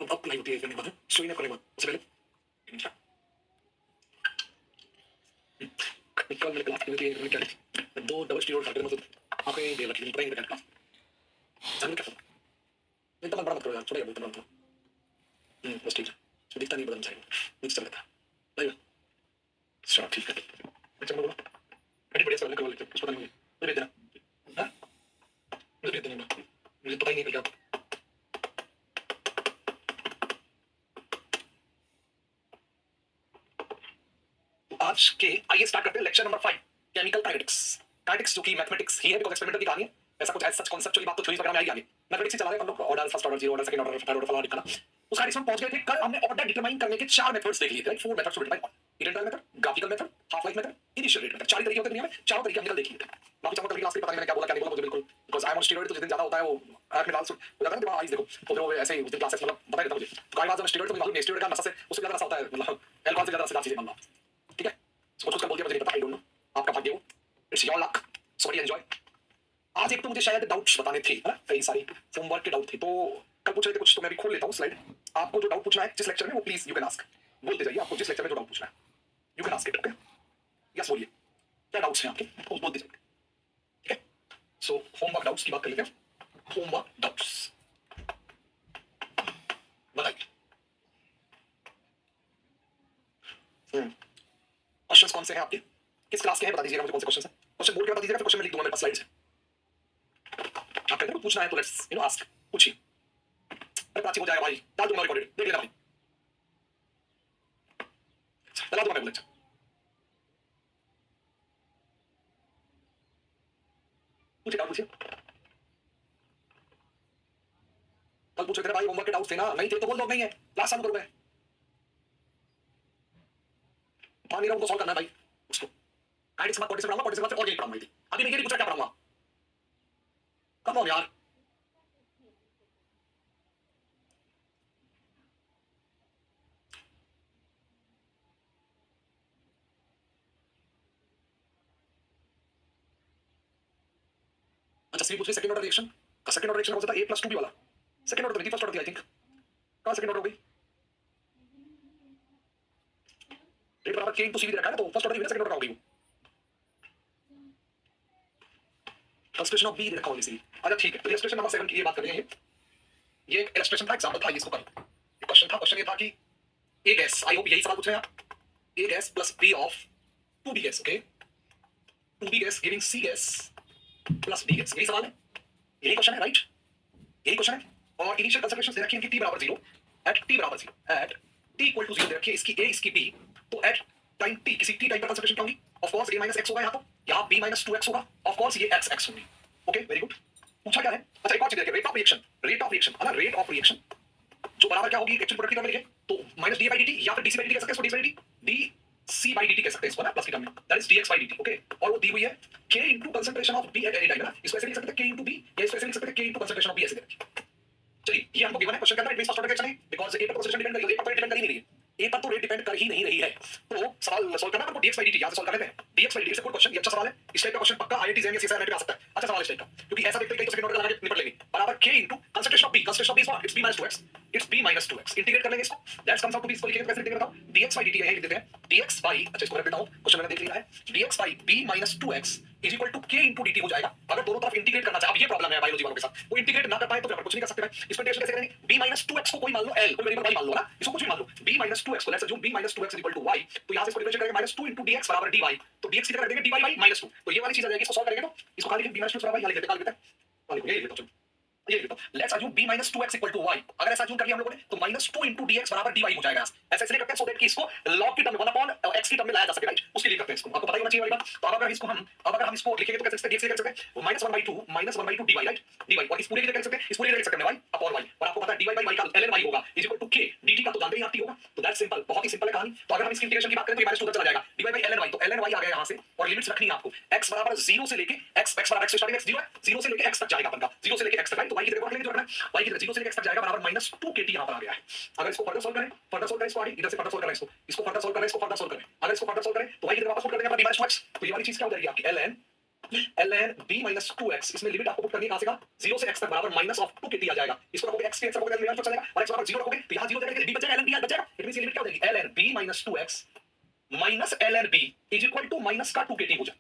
Up नहीं होती है करने के बाद स्ट्रेन करने के बाद उससे पहले निकल मेरे क्लास के लिए क्या दो डबल स्टीरोड फैक्टर मतलब आपको ये दे रखी पता ही नहीं क्या समझ क्या एकदम बड़ा मत करो यार थोड़ा बहुत बड़ा बस ठीक है तो दिखता नहीं बदन चाहिए नीचे चल लेता है चलो ठीक है चलो बोलो बड़ी बढ़िया सवाल करवा लेते कुछ पता नहीं मुझे भेज देना हाँ मुझे भेज देना मुझे पता ही नहीं क्या आज के आइए स्टार्ट करते हैं lecture number 5 chemical kinetics kinetics जो कि मैथमेटिक्स ही है बिकॉज़ एक्सपेरिमेंटल की कहानी है ऐसा कुछ ऐसा कॉन्सेप्चुअली बात तो थ्योरीज वगैरह में आई आगे मैथमेटिक्स से चला रहे हम लोग order first order zero order second order third order फला निकाला उस काइनेटिक्स में पहुंच गए थे कल हमने ऑर्डर डिटरमाइन करने के चार मेथड्स देख लिए थे right four methods to determine identify method graphical method half life method initial rate method चार तरीके होते हैं दुनिया में चारों तरीके हमने देख लिए थे बाकी चारों तरीके लास्ट पता नहीं मैंने क्या बोला क्या नहीं बोला मुझे बिल्कुल because I am on steroid तो जिस दिन ज्यादा होता है वो आंख में लाल हो जाता है ना आईज देखो तो फिर वो ऐसे ही उस दिन क्लासेस मतलब पता ही रहता मुझे तो कई बार जब स्टीरॉइड तो मालूम नहीं स्टीरॉइड का नशा से उससे ज्यादा नशा होता है मतलब अल्कोहल से ज्यादा नशा चीजें मानना ठीक है सो कुछ का बोल दिया मुझे नहीं पता आई डोंट नो आपका भाग्य हो it's your luck sorry enjoy आज एक तो मुझे शायद डाउट्स बताने थे है ना कई सारी होमवर्क के डाउट थे तो कल पूछ रहे थे कुछ तो मैं भी खोल लेता हूँ स्लाइड आपको जो डाउट पूछना है जिस लेक्चर में वो प्लीज यू कैन आस्क बोलते जाइए आपको जिस लेक्चर में जो डाउट पूछना है you can ask it okay yes बोलिए क्या डाउट्स हैं आपके वो बोलते जाइए ठीक है सो होमवर्क डाउट्स की बात कर लेते हैं होमवर्क डाउट्स बताइए क्वेश्चंस कौन से हैं आपके किस क्लास के हैं बता दीजिएगा मुझे कौन से क्वेश्चन है क्वेश्चन बोल के बता दीजिएगा फिर क्वेश्चन में लिख दूंगा मेरे पास स्लाइड्स है आप कहते हैं पूछना है तो लेट्स यू नो आस्क पूछिए अरे प्राची हो जाएगा भाई डाल दूंगा रिकॉर्डेड देख लेना भाई चला दूंगा मैं बोले पूछिए पूछिए कल पूछे थे भाई होमवर्क के डाउट थे ना नहीं थे तो बोल दो नहीं है लास्ट टाइम करूंगा पानी रहा उनको सॉल्व करना है भाई उसको गाइड से मत पढ़ने से पढ़ाऊंगा पढ़ने से और यही पढ़ाऊंगा अभी नहीं पूछा क्या पढ़ाऊंगा कम ऑन यार अच्छा सी पूछ रही सेकंड ऑर्डर रिएक्शन का सेकंड ऑर्डर रिएक्शन हो जाता है a + 2b वाला सेकंड ऑर्डर तो फर्स्ट ऑर्डर थी आई थिंक कहां सेकंड ऑर्डर हो गई रेट बराबर k * c भी रखा है ना तो फर्स्ट ऑर्डर थी सेकंड ऑर्डर हो गई कंस्ट्रक्शन ऑफ b रखा होगी सी अच्छा ठीक है तो इलस्ट्रेशन नंबर 7 की ये बात कर रहे हैं ये एक इलस्ट्रेशन था एग्जांपल था इसको कर क्वेश्चन था क्वेश्चन ये था कि a गैस आई होप यही सवाल पूछ रहे हैं आप a gas + b of 2b gas okay 2b gas giving c gas + b gas यही सवाल है यही क्वेश्चन है राइट यही क्वेश्चन है और इनिशियल कंसंट्रेशन दे रखी है इनकी t = 0 at t = 0 at t = 0 दे रखी है इसकी a इसकी b तो एट टाइम t किसी t टाइम पर कंसंट्रेशन क्या होगी ऑफ कोर्स a - x होगा यहां तो यहां b - 2x होगा ऑफ कोर्स ये x x होगी ओके वेरी गुड पूछा क्या है अच्छा एक और चीज देखिए रेट ऑफ रिएक्शन है ना रेट ऑफ रिएक्शन जो बराबर क्या होगी एक्चुअल प्रोडक्ट की टर्म में लिखे तो -d/dt या फिर dc/dt कह सकते हैं इसको dc/dt कह सकते हैं इसको ना प्लस की टर्म में दैट इज dx/dt ओके और वो दी हुई है k * concentration of b at any time ना इसको ऐसे लिख सकते हैं k * b या इसको ऐसे लिख सकते हैं k * कंसंट्रेशन ऑफ b ऐसे दे रखी चलिए ये हमको गिवन है क्वेश्चन के अंदर it means first order reaction है बिकॉज़ a पर कंसंट्रेशन डिपेंड करेगी a पर डिपेंड कर ही नहीं रही है a पर तो रेट डिपेंड कर ही नहीं रही है तो सवाल सॉल्व करना है dx/dt यहां से सॉल्व कर लेते हैं dx/dt से कोई क्वेश्चन ये अच्छा सवाल है इस टाइप का क्वेश्चन पक्का आईआईटी जेएम या सीएसआई में आ सकता है अच्छा सवाल इस टाइप का क्योंकि ऐसा देखते हैं कई तो सेकंड ऑर्डर लगा के निपट लेंगे बराबर k * concentration of b is what it's b - 2x it's b - 2x integrate कर लेंगे इसको that's comes out to be इसको लिखेंगे कैसे इंटीग्रेट बताओ dx/dt यही लिख देते हैं dx by अच्छा इसको रख देता हूं क्वेश्चन मैंने देख लिया है dx by b - 2x is equal to k * dt हो जाएगा अगर दोनों तरफ इंटीग्रेट करना चाहे अब ये प्रॉब्लम है बायोलॉजी वालों के साथ वो इंटीग्रेट ना कर पाए तो फिर कुछ नहीं कर सकते भाई इसको इंटीग्रेशन कैसे करेंगे b - 2x को कोई मान लो l कोई वेरिएबल y मान लो ना इसको कुछ भी मान लो b - 2x को let's assume b - 2x is equal to y तो यहां से इसको डिफरेंशिएट करेंगे -2 * dx बराबर dy तो dx की जगह रख देंगे dy by -2 तो ये वाली चीज आ जाएगी इसको सॉल्व करेंगे तो इसको खाली b - 2 बराबर यहां लिख देते हैं ये लिख दो ये लिख दो let's assume b - 2x equal to y अगर ऐसा अज्यूम कर लिया हम लोगों ने तो -2 * dx बराबर dy हो जाएगा ऐसे इसलिए करते हैं सो दैट कि इसको log की टर्म में 1/x की टर्म में लाया जा सके राइट उसके लिए करते हैं इसको आपको पता ही होना चाहिए वाली बात तो अगर हम इसको लिखेंगे तो कैसे लिख सकते हैं dx लिख सकते हैं -1/2 dy राइट dy और इस पूरे की जगह लिख सकते हैं इस पूरे की जगह लिख सकते हैं y अपॉन y और आपको पता है dy by y का ln y होगा is equal to k dt का तो जानते ही आप t होगा तो दैट्स सिंपल बहुत ही सिंपल है कहानी तो अगर हम इसकी इंटीग्रेशन की बात करें तो ये -2 चला जाएगा dy by ln y तो ln y आ गया यहां से और लिमिट्स रखनी है आपको x बराबर 0 से लेके x बराबर x से स्टार्टिंग x 0 है 0 से लेके x तक जाएगा अपन का 0 से लेके x तक राइट तो y की जगह पर लेंगे जो रखना है y की जगह 0 से लेके x तक जाएगा बराबर -2 kt यहां पर आ गया है अगर इसको फर्दर सॉल्व करें इसको आगे इधर से फर्दर सॉल्व करें इसको फर्दर सॉल्व करें अगर इसको फर्दर सॉल्व करें तो y की जगह वापस पुट कर देंगे अपना b - 2x तो ये वाली चीज क्या हो जाएगी आपकी ln ln b minus 2x, इसमें लिमिट आपको पुट करनी है कहां से कहां, 0 से x तक बराबर माइनस ऑफ 2 kt आ जाएगा। इसको रखोगे x के x रखोगे लिमिट चल जाएगा और x बराबर 0 रखोगे तो यहां 0 जाएगा, b बच जाएगा, ln b बच जाएगा। इट मींस ये लिमिट क्या हो जाएगी, ln b minus 2x minus ln b is equal to minus का 2 kt हो जाए।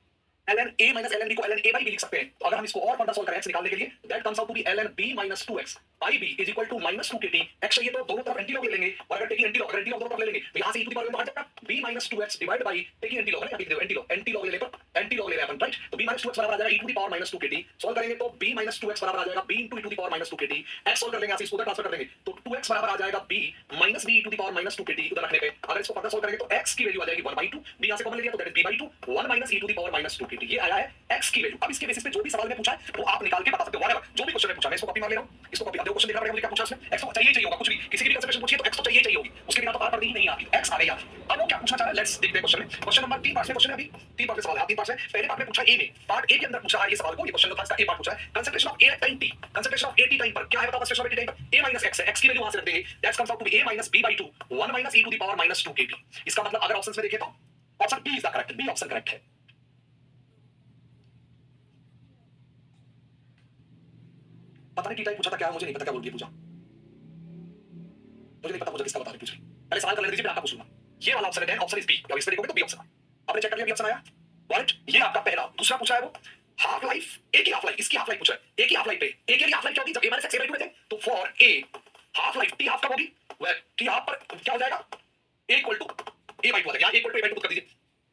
ln a minus ln b को ln a by b लिख सकते हैं। तो अगर हम इसको और फर्दर सॉल्व करें x निकालने के लिए, that comes out to be ln b minus 2x by b is equal to minus 2 kt। x चाहिए तो दोनों तरफ एंटी लॉग ले लेंगे, और अगर टेकिंग एंटी लॉग, अगर एंटी लॉग दोनों तरफ ले लेंगे तो यहां से e टू द पावर में हट जाएगा, b minus 2x divide by taking anti log है, अभी एंटी लॉग ले ले पर एंटी लॉग ले रहे हैं अपन, राइट। तो b minus 2x बराबर आ जाएगा e to the power minus 2 kt। Solve करेंगे तो b minus 2x बराबर आ जाएगा b into e to the power minus 2 kt। x solve कर लेंगे, इसको उधर ट्रांसफर कर देंगे तो 2x बराबर आ जाएगा b minus b e to the power minus 2 kt उधर रखने पे। अगर इसको फर्दर सॉल्व करेंगे तो x की वैल्यू आ जाएगी 1/2, b यहां से कॉमन ले लिया तो that is b/2 1 minus e to the power minus 2 kt। ये आया है x की वैल्यू। अब इसके बेसिस पे जो भी सवाल में पूछा है वो आप निकाल के बता सकते हो, व्हाटएवर जो भी क्वेश्चन में पूछा। मैं इसको कॉपी मार ले रहा हूं, इसको कॉपी, अब देखो क्वेश्चन देखना पड़ेगा मुझे क्या पूछा उसने। x को चाहिए होगा कुछ भी, किसी की भी कंसिडरेशन पूछिए तो x तो चाहिए होगी, उसके बिना तो पार पढ़नी ही नहीं आती। x आ गई यार। अब वो क्या पूछना चाह रहा है, लेट्स देखते हैं क्वेश्चन में। क्वेश्चन नंबर 3 पार्ट में क्वेश्चन है, अभी 3 पार्ट में सवाल है, 3 पार्ट में। पहले पार्ट में पूछा a में, पार्ट a के अंदर पूछा है ये सवाल को, ये क्वेश्चन था, इसका a पार्ट पूछा है concentration of a at time t, concentration of a t time पर क्या है बताओ, concentration of a t time पर a minus x है, x की वैल्यू वहां से रख देंगे, that comes out to be a minus b/2 1 minus e to the power minus 2 kt। इसका मतलब अगर ऑप्शंस में देखें तो option B is the correct, B option correct है। पता नहीं टी टाइप पूछा था क्या, मुझे नहीं पता क्या बोल दिया पूछा, मुझे नहीं पता पूछा किसका, बता रही पूछ रही। पहले सवाल कर लेने दीजिए फिर आपका पूछूंगा। ये वाला ऑप्शन है, ऑप्शन इज बी। अब इस पे देखोगे तो बी ऑप्शन है, आपने चेक कर लिया बी ऑप्शन आया, राइट। ये आपका पहला। दूसरा पूछा है वो हाफ लाइफ, ए की हाफ लाइफ, इसकी हाफ लाइफ पूछा है, ए की हाफ लाइफ पे, ए के लिए हाफ लाइफ क्या होगी जब a माइनस x a/2 में थे, तो for a half life t half कब होगी, वह t हाफ पर क्या हो जाएगा, a इक्वल टू a/2 आ जाएगा, यहां a equal to a/2 put कर दीजिए,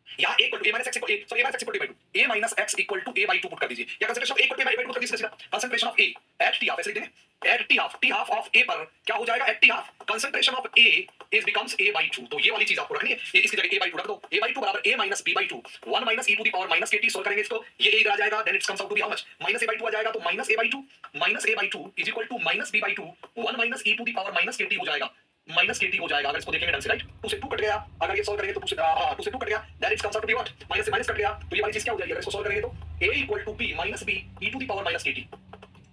यहां a equal to a minus x equal a, sorry a minus x equal to a/2, a minus x equal to a/2 put कर दीजिए, या concentration of a equal to a/2 put कर दीजिए, concentration of a at t half ऐसे लिख देंगे, at t half of a पर क्या हो जाएगा, at t half concentration of a is becomes a/2। तो ये वाली चीज आपको रखनी है, ये इसकी जगह a/2 रख दो, a/2 बराबर a minus b/2 1 minus e to the power minus kt। Solve करेंगे इसको, ये a इधर आ जाएगा, then it comes out to be how much, minus a/2 आ जाएगा, तो minus a/2 is equal to minus b/2 1 minus e to the power minus kt हो जाएगा, माइनस kt हो जाएगा। अगर इसको देखेंगे ढंग से, राइट, 2 से 2 कट गया, अगर ये सॉल्व करेंगे तो 2 से 2 कट गया, that is comes out to be what, minus से माइनस कट गया, तो ये वाली चीज क्या हो जाएगी, अगर इसको सॉल्व करेंगे तो a equal to b minus b e to the power minus kt।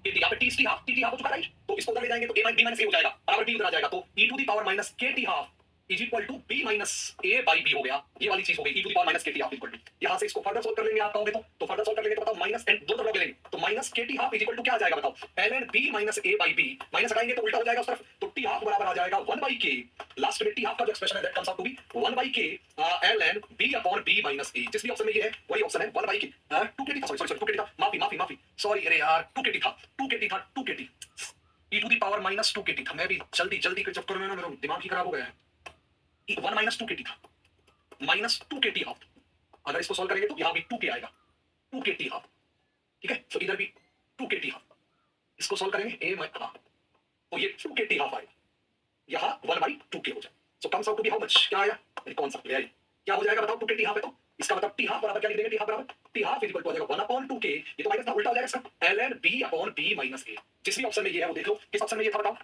यहाँ पे टी हाफ हो चुका, राइट, तो इसको उधर ले जाएंगे तो a b minus a हो जाएगा, बराबर b उधर आ जाएगा, तो e to the power minus kt half is equal to b minus a by b हो गया। ये वाली चीज हो गई, e to the power minus kt half equal to, यहां से इसको फर्दर सॉल्व कर लेंगे आप कहोगे तो फर्दर सॉल्व कर लेंगे तो बताओ माइनस एंड दो तरफ ले लेंगे तो minus kt half is equal to क्या आ जाएगा बताओ, ln b minus a by b, minus हटाएंगे तो उल्टा हो जाएगा उस तरफ, तो t हाफ बराबर आ जाएगा 1 by k, लास्ट में t हाफ का जो एक्सप्रेशन है that comes out to be 1 by k ln b upon b minus a। जिस भी ऑप्शन में ये है वही ऑप्शन है 1 by k 2 kt था, सॉरी 2 kt था, माफी सॉरी, अरे यार 2 kt था 2 kt e to the power minus 2 kt था। मैं भी जल्दी के चक्कर में ना मेरा दिमाग ही खराब हो गया है। 1 minus 2 kt था, माइनस 2 kt हाफ, अगर इसको सॉल्व करेंगे तो यहाँ भी 2k आएगा, 2 kt हाफ, ठीक है, तो इधर भी 2 kt हाफ, इसको सॉल्व करेंगे a हाँ, तो ये 2 kt हाफ आएगा, यहाँ 1/2k हो जाए, so comes out to be how much, क्या आया, कौन सा ले आई, क्या हो जाएगा बताओ, 2 kt हाफ है तो इसका मतलब t हाफ बराबर क्या लिख देंगे, t हाफ बराबर t half is equal to हो जाएगा 1/2k, ये तो माइनस था, उल्टा हो जाएगा इसका, ln b upon b minus a। जिस भी ऑप्शन में ये है वो देख लो, किस ऑप्शन में ये था बताओ,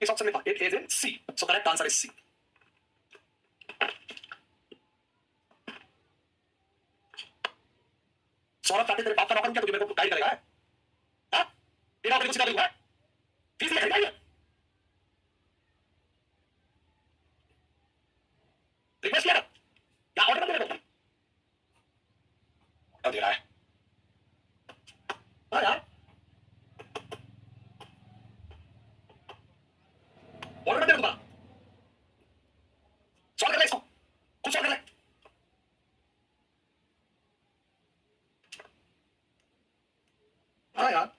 किस ऑप्शन में था, it is in C, so correct answer is C. Saurabh चाहते तेरे बाप का नौकर क्या, तुझे मेरे को गाइड करेगा है, हाँ? तेरा अपने को सिखा दूंगा, फीस ले खरीदाई है, रिक्वेस्ट किया क्या ऑर्डर कर, मेरे को क्या दे रहा है, हाँ यार ऑर्डर कर दे दूंगा, सॉल्व कर ले इसको, खुद सॉल्व कर ले, हाँ यार।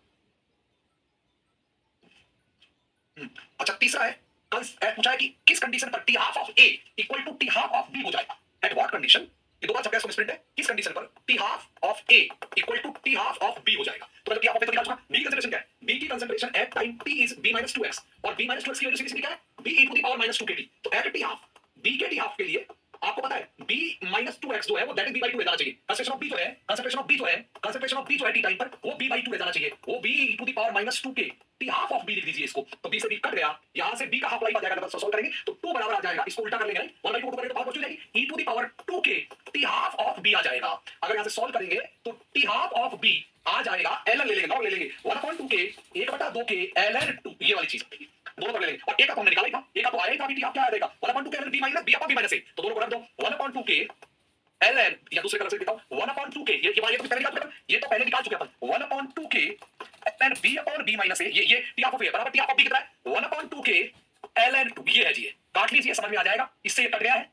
अच्छा तीसरा है, पूछा है कि किस कंडीशन पर T half of A equal to T half of B हो जाएगा, एट व्हाट कंडीशन, ये दो बार चक्कर इसको मिसप्रिंट है, किस कंडीशन पर T half of A equal to T half of B हो जाएगा। तो मतलब टी हाफ ऑफ ए तो निकाल चुका, बी की कंसंट्रेशन क्या है, बी की concentration at time T is b minus 2x, और b minus 2x की वैल्यू किसकी क्या है, b e to the power minus 2 kt। तो एट टी हाफ, b के टी हाफ के लिए आपको पता है b minus 2x जो है वो दैट इज b/2 जाना चाहिए, कंसंट्रेशन ऑफ b जो है, कंसंट्रेशन ऑफ b जो है टी टाइम पर वो b/2 जाना चाहिए, वो b e to the power minus 2k, T half of b लिख दीजिए इसको, तो b से b कट गया, यहां से b का हाफ लाइफ आ जाएगा, मतलब सॉल्व करेंगे तो 2 बराबर आ जाएगा, इसको उल्टा कर लेंगे, 1/2 करेंगे तो पावर बच जाएगी, e to the power 2k T half of b आ जाएगा। अगर यहां से सॉल्व करेंगे तो टी हाफ ऑफ b आ जाएगा, ln ले लेंगे, लॉग ले लेंगे 1/2k 1/2k ln 2, ये वाली चीज दोनों कर लेंगे, और एक का तो हमने निकाला ही था, एक का तो आया ही था, टी हाफ क्या आ जाएगा 1/2k ln b minus b upon b minus a, तो दोनों को रख दो 1/2k ln, या दूसरे कलर से लिखता हूं 1/2k, ये तो पहले निकाल चुके हैं, ये तो पहले निकाल चुके हैं अपन 1/2k ln b/b - a, ये t ऑफ a बराबर t ऑफ b कितना है 1/2k ln 2, ये है जी, ये काट लीजिए समझ में आ जाएगा, इससे ये कट गया है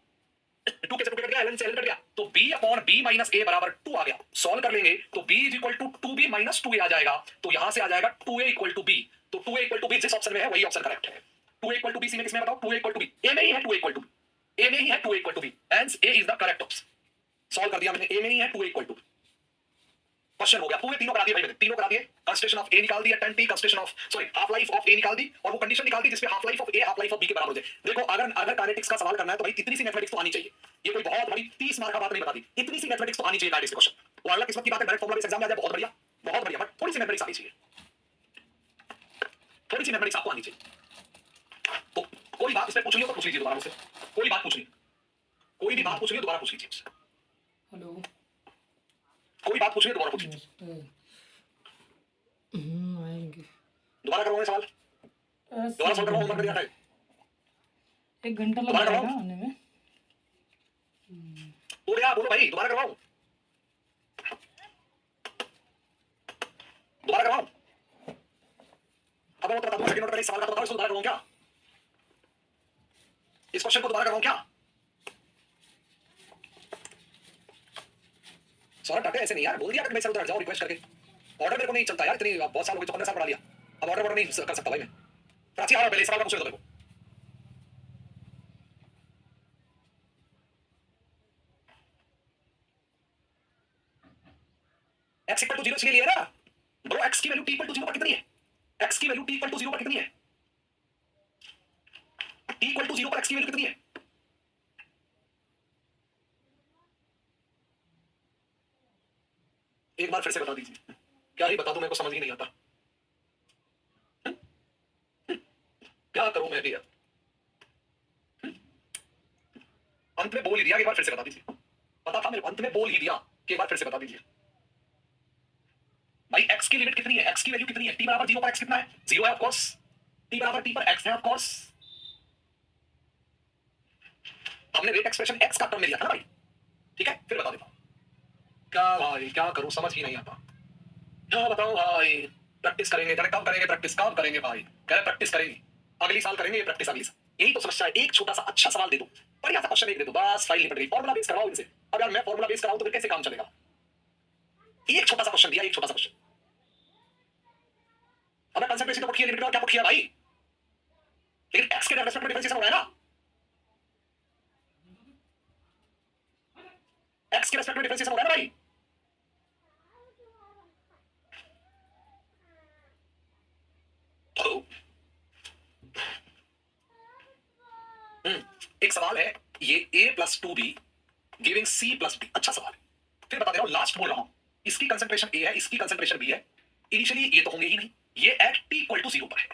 2 कैसे कट गया, ln से ln कट गया, तो b/b - a बराबर 2 आ गया, सॉल्व कर लेंगे तो b = 2b - 2a आ जाएगा, तो यहां से आ जाएगा 2a = b, तो 2a = b जिस ऑप्शन में है वही ऑप्शन करेक्ट है। 2a = b, सी में किसमें बताओ 2a = b, a में ही है 2a = b, a में ही है 2a = b, hence a is the correct option. Solve कर दिया मैंने, a में ही है 2a = b, क्वेश्चन हो गया। पूरे तीनों करा दिए भाई मैंने, तीनों करा दिए, कंस्ट्रेशन ऑफ a निकाल दिया 10t, concentration of sorry half life of a निकाल दी, और वो कंडीशन निकाल दी जिसमें half life of a half life of b के बराबर हो जाए। देखो अगर काइनेटिक्स का सवाल करना है तो भाई इतनी सी मैथमेटिक्स तो आनी चाहिए, ये कोई बहुत बड़ी 30 मार्क का बात नहीं बता दी, इतनी सी मैथमेटिक्स तो आनी चाहिए काइनेटिक्स के क्वेश्चन। और अगला किस्मत की बात है डायरेक्ट फॉर्मूला बेस एग्जाम में आ जाए, बहुत बढ़िया बहुत बढ़िया, बट थोड़ी सी मैथमेटिक्स आनी चाहिए, थोड़ी सी मैथमेटिक्स आपको आनी चाहिए। तो कोई बात इसमें पूछनी हो तो पूछ लीजिए दोबारा मुझसे, कोई बात पूछनी, कोई भी बात पूछनी हो दोबारा पूछ लीजिए मुझसे। हेलो, कोई बात पूछनी है दोबारा पूछ लीजिए। आएंगे दोबारा करवाओगे सवाल, दोबारा सॉल्व करवाओ, होमवर्क कर दिया था, 1 घंटा लग दोबारा जाएगा करवाओ, आने में। बोलो यार बोलो भाई, दोबारा करवाओ, दोबारा करवाओ। अब वो तो बता दो, सेकंड नोट पहले सवाल का तो बताओ, इसको दोबारा करवाऊं क्या, इस क्वेश्चन को दोबारा करवाऊं क्या? सौरभ टाटे ऐसे नहीं यार, बोल दिया कि मैं सर उधर जाओ रिक्वेस्ट करके, ऑर्डर मेरे को नहीं चलता यार, इतनी बहुत साल हो गए, 15 साल पढ़ा लिया, अब ऑर्डर नहीं कर सकता भाई मैं। प्राची आओ पहले सवाल का पूछ लो मेरे को। x = 0 चाहिए ना ब्रो, x की वैल्यू t = 0 पर कितनी है, x की वैल्यू t = 0 पर कितनी है, t = 0 पर x की वैल्यू कितनी है? एक बार फिर से बता दीजिए, क्या ही बता दूं, मेरे को समझ ही नहीं आता, क्या करूं मैं भी यार, अंत में बोल ही दिया, एक बार फिर से बता दीजिए, पता था मेरे को, अंत में बोल ही दिया कि एक बार फिर से बता दीजिए भाई, x की लिमिट कितनी है, x की वैल्यू कितनी है, t = 0 पर x कितना है, 0 है ऑफ कोर्स, t = t पर x है ऑफ कोर्स, हमने रेट एक्सप्रेशन x का टर्म में लिया था ना भाई, ठीक है, फिर बता देता हूं क्या भाई, क्या करूं समझ ही नहीं आता, क्या बताऊं भाई, प्रैक्टिस करेंगे, कब करेंगे प्रैक्टिस, कब करेंगे भाई, कह रहे प्रैक्टिस करेंगे, अगली साल करेंगे प्रैक्टिस, अगली साल, यही तो समस्या है, एक छोटा सा अच्छा सवाल दे दो, बढ़िया सा क्वेश्चन एक दे दो, बस फाइल निपट गई, फॉर्मूला बेस करवाओ इनसे, अब यार मैं फॉर्मूला बेस कराऊं तो फिर कैसे काम चलेगा, एक छोटा सा क्वेश्चन दिया, एक छोटा सा क्वेश्चन, हमें कंसंट्रेशन तो पुट किया, लिमिट का क्या पुट किया भाई, लेकिन x के रेस्पेक्ट में डिफरेंशिएशन हो रहा है ना, x के रेस्पेक्ट में डिफरेंशिएशन हो रहा है ना भाई, एक सवाल है ये a + 2b giving c + d, अच्छा सवाल है, फिर बता दे रहा हूं, लास्ट बोल रहा हूं, इसकी कंसंट्रेशन a है, इसकी कंसंट्रेशन b है, इनिशियली ये तो होंगे ही नहीं, ये एट t = 0 पर है,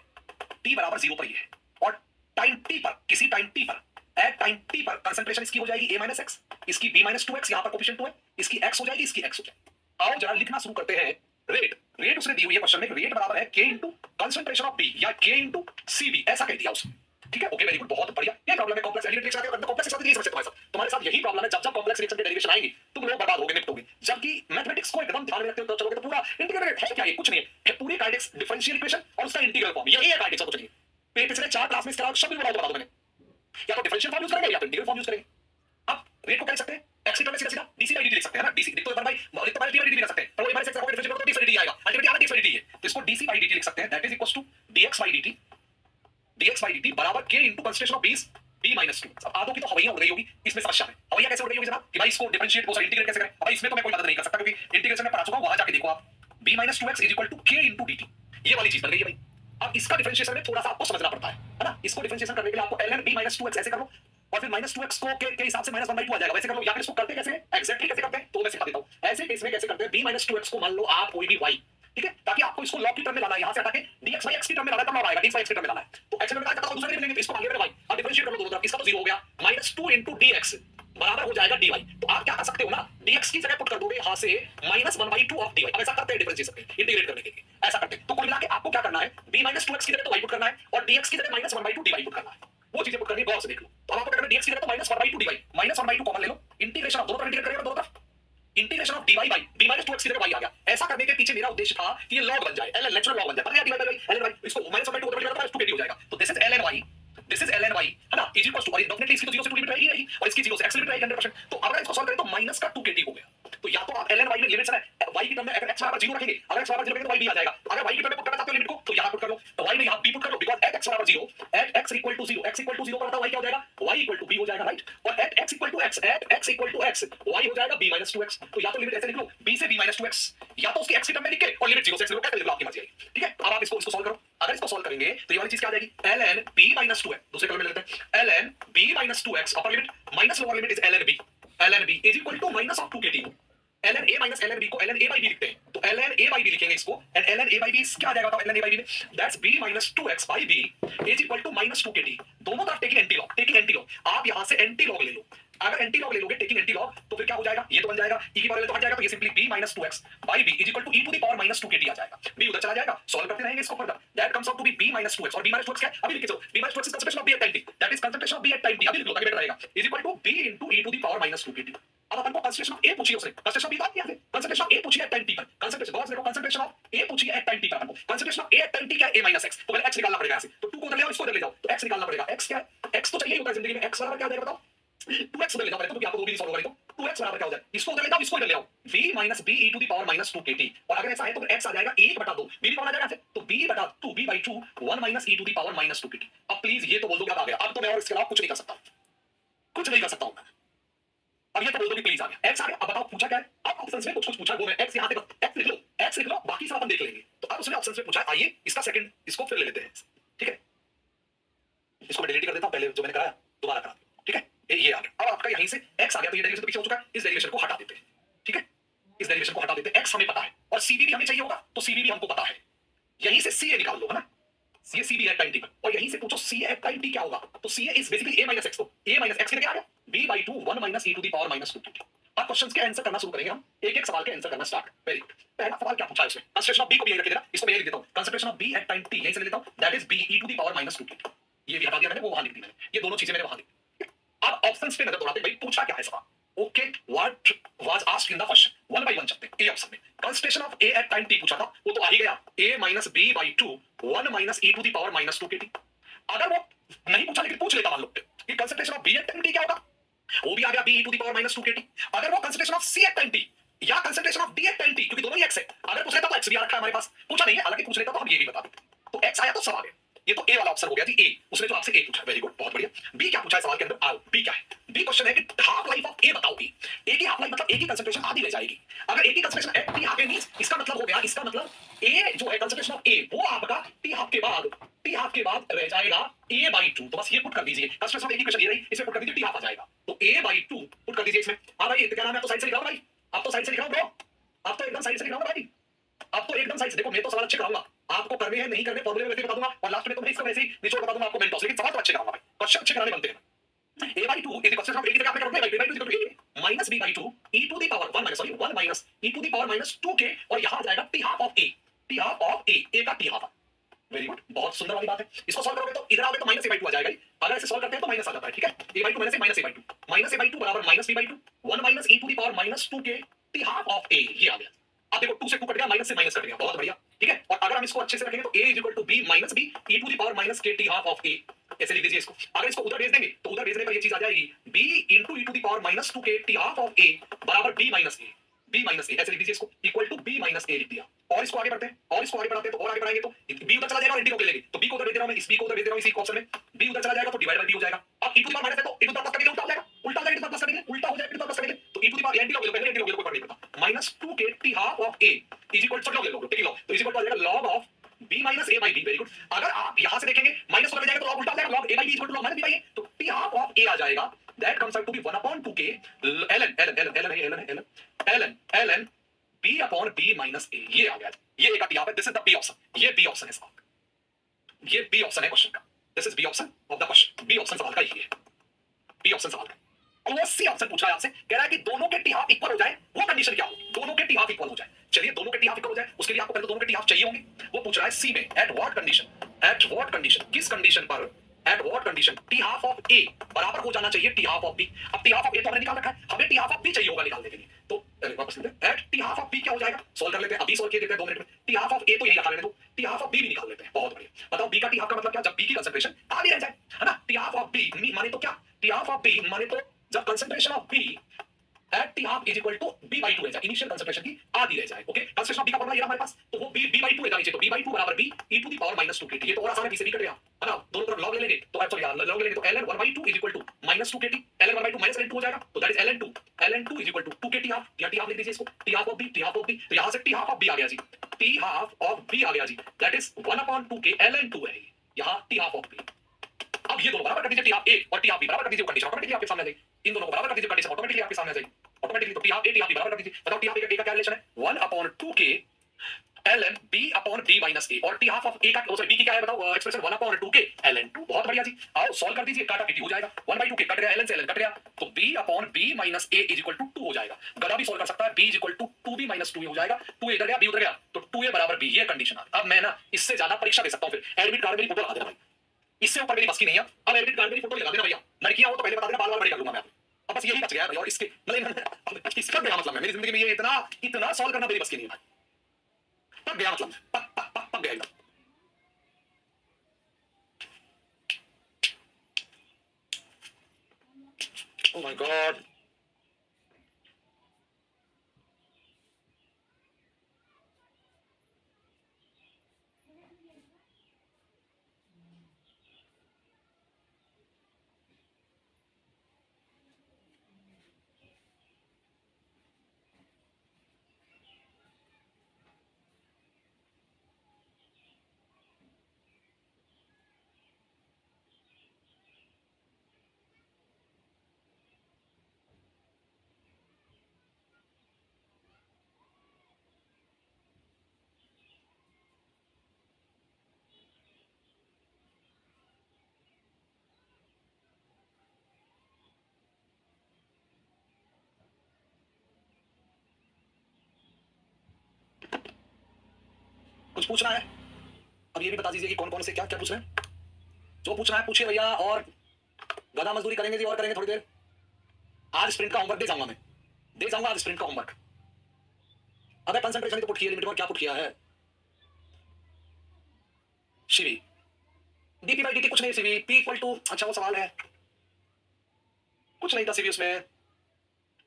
t = 0 पर ये है, और टाइम t पर, किसी टाइम t पर, एट टाइम t पर कंसंट्रेशन इसकी हो जाएगी a - x, इसकी b - 2x, यहां पर कोफिशिएंट 2 है, इसकी x हो जाएगी, इसकी x हो जाएगी। आओ जरा लिखना शुरू करते हैं, रेट, रेट उसने दी हुई है क्वेश्चन में, रेट बराबर है k * कंसंट्रेशन ऑफ b या k * cb, ऐसा कह दिया उसने, ठीक है, ओके वेरी गुड, बहुत बढ़िया। ये प्रॉब्लम है कॉम्प्लेक्स एलिमेंट रिएक्शन आते हैं, कॉम्प्लेक्स रिएक्शन यही समस्या तुम्हारे साथ यही प्रॉब्लम है, जब कॉम्प्लेक्स रिएक्शन के डेरिवेशन आएंगे तुम लोग बर्बाद होगे, निपटोगे, जबकि मैथमेटिक्स को एकदम ध्यान में रखते हो तो चलोगे तो पूरा इंटीग्रेटेड है, क्या ये कुछ नहीं है, पूरी काइनेटिक्स डिफरेंशियल इक्वेशन और उसका इंटीग्रल फॉर्म, यही है काइनेटिक्स, कुछ नहीं है। पिछले 4 क्लास में इसका शब्द भी बता दो मैंने, या तो डिफरेंशियल फॉर्म यूज करेंगे या तो इंटीग्रल फॉर्म यूज करेंगे। अब रेट को क्या लिख सकते हैं, x की टर्म में सीधा सीधा dc dt लिख सकते हैं ना, dc लिख तो भाई लिख तो dt लिख सकते हैं, पर वो हमारे से डिफरेंशियल करो तो dc dt आएगा, अल्टीमेटली आना dx dt है, तो इसको dc dt लिख सकते हैं, that is equals to dx dt, dx dt बराबर k * कंसंट्रेशन ऑफ b - 2। अब आधों की तो हवैया उड़ गई होगी, इसमें समस्या है, हवैया कैसे उड़ गई होगी जनाब, कि भाई इसको डिफरेंशिएट को इंटीग्रेट कैसे करें, भाई इसमें तो मैं कोई मदद नहीं कर सकता क्योंकि इंटीग्रेशन में पढ़ा चुका हूं, वहां जाके देखो आप, b - 2x = k * dt, ये वाली चीज बन गई है भाई। अब इसका डिफरेंशिएशन में थोड़ा सा आपको समझना पड़ता है ना, इसको डिफरेंशिएशन करने के लिए आपको ln b - 2x ऐसे कर लो, और फिर -2x को के हिसाब से -1/2 आ जाएगा, वैसे कर लो, या फिर इसको करते कैसे, एग्जैक्टली कैसे करते हैं तो मैं सिखा देता हूं, ऐसे केस में कैसे करते हैं, b - 2x को मान लो आप कोई भी y, ठीक है, ताकि आपको इसको लॉग की टर्म में लाना है, यहां से हटा के dx/x की टर्म में लाना है, तब लॉग आएगा, dx/x की टर्म में लाना है, तो x में क्या करता हूं, दूसरा डेरिवेटिव लेंगे, तो इसको आगे बढ़ाओ भाई, अब डिफरेंशिएट कर लो दोनों तरफ, इसका तो 0 हो गया, -2 * dx बराबर हो जाएगा dy, तो आप क्या कर सकते हो ना, dx की जगह पुट कर दोगे यहां से -1/2 ऑफ dy, अब ऐसा करते हैं डिफरेंशिएशन इंटीग्रेट करने के लिए, ऐसा करते हैं, तो कुल मिला के आपको क्या करना है, b - 2x की जगह तो y पुट करना है और dx की जगह -1/2 dy पुट करना है, वो चीजें पुट करनी गौर से देख लो। तो अब आपको करना dx की जगह तो -1/2 dy, -1/2 कॉमन ले लो, इंटीग्रेशन ऑफ दोनों तरफ इंटीग्रेट करेगा दोनों तरफ, integration of dy by b - 2x की जगह y आ गया। ऐसा करने के पीछे मेरा उद्देश्य था कि ये log बन जाए, ln नेचुरल log बन जाए, पर dy बाय ln y, इसको -1/2 को डिवाइड करेगा तो 2kt हो जाएगा। तो this is ln y, this is ln y, है ना, इज इक्वल टू, और डेफिनेटली इसकी तो 0 से 2 लिमिट रहेगी और इसकी 0 से x लिमिट रहेगी 100%। तो अगर इसको सॉल्व करें तो माइनस का 2kt हो गया। तो या तो आप ln y में लिमिट्स है, y की टर्म में अगर x बराबर 0 रखेंगे, अगर x बराबर 0 रखेंगे तो y भी आ जाएगा। अगर y की टर्म में पुट करना चाहते हो लिमिट को तो यहां पुट कर लो, तो y में यहां b पुट कर लो, बिकॉज़ at x बराबर 0, at x equal to 0, x equal to 0 पर आता y क्या हो जाएगा, y इक्वल टू b हो जाएगा, राइट। और at x equal to x, at x equal to x, y हो जाएगा b - 2x। तो या तो लिमिट ऐसे लिख लो, b से b - 2x, या तो उसकी x की टर्म में लिख के और लिमिट 0 से x लिख लो, कैसे लिख लो आपकी मर्जी है, ठीक है। अब आप इसको सॉल्व करो। अगर इसको सॉल्व करेंगे तो ये वाली चीज क्या आ जाएगी, ln b - 2x, दूसरे कलम में लेते हैं, ln b - 2x upper limit minus lower limit is ln b is equal to minus of 2kt। ln a minus ln b को ln a by b लिखते हैं, तो ln a by b लिखेंगे इसको, and ln a by b क्या आ जाएगा, बताओ ln a by b में, that's b - 2x by b is equal to -2kt। दोनों तरफ टेकिंग एंटी लॉग, आप यहां से एंटी लॉग ले लो। अगर एंटी लॉग ले लोगे, टेकिंग एंटी लॉग, तो फिर क्या हो जाएगा, ये तो बन जाएगा e की पावर तो हट जाएगा, तो ये simply b - 2x by b is equal to e to the power -2kt आ जाएगा। b उधर चला जाएगा, सॉल्व करते रहेंगे इसको further, that comes out to be b - 2x, और b - 2x क्या है अभी लिख के चलो, b - 2x is concentration of b at time t, that is concentration of b at time t, अभी लिख लो ताकि बेटर रहेगा, is equal to b into e to the power -2kt। अब अपन को कंसंट्रेशन ऑफ a पूछी उसने, concentration of b बात नहीं है, कंसंट्रेशन ऑफ a पूछी एट टाइम t पर, कंसंट्रेशन गॉस देखो, कंसंट्रेशन ऑफ a पूछी एट टाइम t पर, अपन को concentration of a at time t क्या है, a - x, तो पहले x निकालना पड़ेगा ऐसे, तो 2 को उधर ले आओ, इसको उधर ले जाओ, तो x निकालना पड़ेगा, x क्या है, x तो चाहिए होता है जिंदगी में, x बराबर क्या हो जाएगा बताओ, 2x उधर ले जाओ पहले, तो आपको वो भी सॉल्व होगा, तो 2x बराबर क्या हो जाए, इसको उधर ले जाओ, इसको इधर ले आओ, v - b e to the power -2kt, और अगर ऐसा है तो x आ जाएगा 1/2, b भी पावर आ जाएगा ऐसे, तो b/2 b/2 1 - e to the power -2kt। अब प्लीज ये तो बोल दो क्या आ गया, अब तो मैं और इसके अलावा कुछ नहीं कर सकता, कुछ नहीं कर सकता हूं मैं। अब ये तो बोल दो कि प्लीज आ गया, x आ गया। अब बताओ पूछा क्या है, अब ऑप्शंस में कुछ पूछा, वो मैं x यहां पे x लिख लो, बाकी सब अपन देख लेंगे। तो अब उसने ऑप्शंस में पूछा, आइए इसका सेकंड इसको फिर ले लेते हैं, ठीक है, इसको मैं डिलीट कर देता हूं, पहले जो मैंने कराया दोबारा करा, ठीक है, ये आ गया। अब आपका यहीं से x आ गया, तो ये डेरिवेशन तो पीछे हो चुका है, इस डेरिवेशन को हटा देते हैं, ठीक है, इस डेरिवेशन को हटा देते हैं, x हमें पता है और cb भी हमें चाहिए होगा, तो cb भी हमको पता है, यहीं से ca निकाल लो, है ना, ये cb एट टाइम t पर, और यहीं से पूछो c एट टाइम t क्या होगा, तो ca is basically a - x, तो a - x के लिए क्या आ गया, b/2 1 - e to the power -2kt। अब क्वेश्चंस के आंसर करना शुरू करेंगे हम, एक-एक सवाल के आंसर करना स्टार्ट। वेरी गुड, पहला सवाल क्या पूछा है इसमें, कंसंट्रेशन ऑफ b को भी यहीं रख देना, इसको मैं यहीं लिख देता हूं, concentration of b at time t यहीं से ले लेता हूं, that is b e to the power -2kt, ये भी हटा दिया मैंने, वो वहां लिख दी मैंने, ये दोनों चीजें मैंने वहां लिख दी। अब ऑप्शंस पे नजर दौड़ाते, भाई पूछा क्या है सवाल, okay, what was asked in the question, one by one चलते हैं। ए ऑप्शन में concentration of a at time t पूछा था, वो तो आ ही गया, a - b/2 1 - e to the power -2kt। अगर वो नहीं पूछा लेकिन पूछ लेता मान लो कि concentration of b at time t क्या होगा, वो भी आ गया b e to the power -2kt। अगर वो concentration of c at time t या concentration of d at time t, क्योंकि दोनों ही x है, अगर पूछ लेता तो x भी आ रखा है हमारे पास, पूछा नहीं है, हालांकि पूछ लेता तो हम ये भी बता देते, तो x आया तो सब आ गया। ये तो ए वाला ऑप्शन हो गया जी, ए, उसने जो आपसे ए पूछा, वेरी गुड, बहुत बढ़िया। बी क्या पूछा है सवाल के अंदर, आओ बी क्या है, बी क्वेश्चन है कि हाफ लाइफ ऑफ ए बताओ, ए की हाफ लाइफ मतलब ए की कंसंट्रेशन आधी रह जाएगी, अगर ए की कंसंट्रेशन एट टी हाफ ए मींस इसका मतलब हो गया, इसका मतलब ए जो है कंसंट्रेशन ऑफ ए वो आपका टी हाफ के बाद रह जाएगा a/2, तो बस ये पुट कर दीजिए, कंसंट्रेशन ऑफ ए की इक्वेशन ये रही, इसमें पुट कर दीजिए टी हाफ आ जाएगा, तो a/2 पुट कर दीजिए इसमें। हां भाई क्या नाम है, तो साइड से लिख रहा हूं भाई, अब तो साइड से लिख रहा हूं ब्रो, अब तो एकदम साइड से लिख रहा हूं भाई, अब तो एकदम साइड से देखो, मैं तो सवाल अच्छे कराऊंगा, आपको करने हैं नहीं करने फॉर्मूले में वैसे बता दूंगा, और लास्ट में तो मैं इसका वैसे ही निचोड़ बता दूंगा आपको मेन टॉस, लेकिन सवाल तो अच्छे कराऊंगा भाई, क्वेश्चन अच्छे कराने बनते हैं। a/2 is equal to a की जगह आपने कर दिया, a/2 is equal to a - b/2 e to the power 1 - e to the power -2k, और यहां आ जाएगा t half of a, a का t हाफ। वेरी गुड, बहुत सुंदर वाली बात है। इसको सॉल्व करोगे तो इधर आओगे तो -a/2 आ जाएगा, अगर ऐसे सॉल्व करते हैं तो माइनस आ जाता है, ठीक है, a/2 -a/2 बराबर -b/2 1 - e to the power -2k t half of a, ये आ गया। अब देखो 2 से 2 कट गया, माइनस से माइनस कट गया, बहुत बढ़िया, ठीक है। और अगर हम इसको अच्छे से रखेंगे तो a = b - b e to the power -k t half of a, ऐसे लिख दीजिए इसको। अगर इसको उधर भेज देंगे तो उधर भेजने पर ये चीज आ जाएगी b e to the power -2k t half of a बराबर b - a, ऐसे लिख दीजिए इसको, इक्वल टू b - a लिख दिया। और इसको आगे बढ़ते हैं, और इसको आगे बढ़ाते हैं, तो और आगे बढ़ाएंगे तो b उधर चला जाएगा और इंटीग्रल लेंगे, तो b को उधर भेज दे रहा हूं मैं, इस b को उधर भेज दे रहा हूं, इसी ऑप्शन में b उधर चला जाएगा तो डिवाइड बाय b हो जाएगा। अब e to the power minus है तो e to the power plus करेंगे, उल्टा हो जाएगा, उल्टा हो जाएगा, प्लस करेंगे, उल्टा हो जाएगा, प्लस करेंगे, तो e to the power antilog ले लो, पहले एंटी लॉग ले लो, कोई फर्क नहीं पड़ता, -2k t half of a is equal to log ले लो, ठीक है, तो इज इक्वल टू आ जाएगा log of b - a by b। Very good, अगर आप यहां से देखेंगे माइनस उधर जाएगा तो log उल्टा हो जाएगा, log a by b is equal to log -b by a, तो t हाफ ऑफ a आ जाएगा, that comes out to be 1/2k ln b upon b minus a, ये आ गया, ये एक टी है, this is the B option, ये B option है सवाल, ये बी ऑप्शन है क्वेश्चन का, this is B option of the question, B option सवाल का ये है, बी ऑप्शन सवाल का। और सी ऑप्शन पूछ रहा है आपसे, कह रहा है कि दोनों के टी हाफ इक्वल हो जाए, वो कंडीशन क्या होगी, दोनों के टी हाफ इक्वल हो जाए। चलिए दोनों के टी हाफ इक्वल हो जाए, उसके लिए आपको पहले दोनों के टी हाफ चाहिए होंगे, वो पूछ रहा है सी में, एट व्हाट कंडीशन, किस कंडीशन पर at what condition T half of A बराबर हो जाना चाहिए टी हाफ ऑफ बी। अब टी हाफ ऑफ ए तो हमने निकाल रखा है, हमें टी हाफ ऑफ बी चाहिए होगा निकालने के लिए, तो वापस लेते हैं at T half of B क्या हो जाएगा, सॉल्व कर लेते हैं, अभी सॉल्व किए देते हैं 2 मिनट में। टी हाफ ऑफ ए तो यही रखा लेने दो, टी हाफ ऑफ बी भी निकाल लेते हैं, बहुत बढ़िया। बताओ बी का टी हाफ का मतलब क्या, जब बी की कंसंट्रेशन आधी रह जाए, है ना। टी हाफ ऑफ बी माने तो क्या, टी हाफ ऑफ बी माने तो जब concentration of B at T half is equal to B by two रह जाए, इनिशियल कंसंट्रेशन की आधी रह जाए। ओके, कंसंट्रेशन ऑफ बी का फॉर्मूला ये रहा हमारे पास, तो वो बी बाई टू रहना चाहिए, तो बी बाई टू बराबर B E to the power minus 2 KT. ये तो और आसान है, बी से बी कट गया, है ना, दोनों तरफ लॉग ले लेंगे तो सॉरी यार लॉग ले लेंगे तो ln 1/2 इज equal to minus 2 KT, ln 1/2 minus ln 2 हो जाएगा, तो that is ln 2 is equal to 2 KT half, या टी हाफ लिख दीजिए इसको, T half of B, T half of B, तो यहां से टी हाफ ऑफ बी आ गया जी, टी हाफ ऑफ बी आ गया जी, दैट इज 1/2 के ln 2 है यहां टी हाफ ऑफ बी। अब ये दोनों बराबर कर दीजिए, टी हाफ ए और टी हाफ बी बराबर कर दीजिए, कंडीशन ऑटोमेटिकली आपके सामने आ जाएगी, इन दोनों को बराबर कर दीजिए, कंडीशन ऑटोमेटिकली आपके सामने आ जाएगी ऑटोमेटिकली। तो T half A T half B बराबर कर दीजिए, बताओ टी हाफ ए का क्या रिलेशन है, 1/2 के ln b upon b minus a, और टी हाफ ऑफ a का सॉरी b की क्या है बताओ एक्सप्रेशन 1/2 के ln 2। बहुत बढ़िया जी, आओ सॉल्व कर दीजिए, काटा पीटी हो जाएगा, 1/2 के कट गया, ln से ln कट गया, तो b upon b minus a is equal to 2 हो जाएगा। गधा भी सॉल्व कर सकता है, b is equal to 2b minus 2 हो जाएगा, 2 इधर गया b उधर गया, तो 2a बराबर b, ये कंडीशन आ गई। अब मैं ना इससे ज्यादा परीक्षा दे सकता हूं, फिर एडमिट कार्ड मेरी फोटो लगा देना भाई, इससे ऊपर मेरी बस की नहीं है। अब एडमिट कार्ड मेरी फोटो लगा देना भैया, लड़कियां हो तो पहले बता देना, बाल बाल बड़ी कर लूंगा मैं। अब बस यही बच गया है भैया, और इसके मतलब इसका क्या मतलब है, मेरी जिंदगी में ये इतना इतना सॉल्व करना मेरी बस की नहीं है भाई, पक गया मतलब पक गया एकदम। Oh my God. कुछ पूछना है, अब ये भी बता दीजिए कि कौन कौन से क्या क्या पूछ रहे हैं, जो पूछना है पूछिए भैया, और गधा मजदूरी करेंगे जी, और करेंगे थोड़ी देर। आज स्प्रिंट का होमवर्क दे जाऊंगा मैं, दे जाऊंगा आज स्प्रिंट का होमवर्क। अबे कंसंट्रेशन ही तो पुट किया, लिमिट में क्या पुट किया है शिवी, डीपी बाई डीटी कुछ नहीं सीवी, पी इक्वल टू, अच्छा वो सवाल है, कुछ नहीं था सीवी उसमें,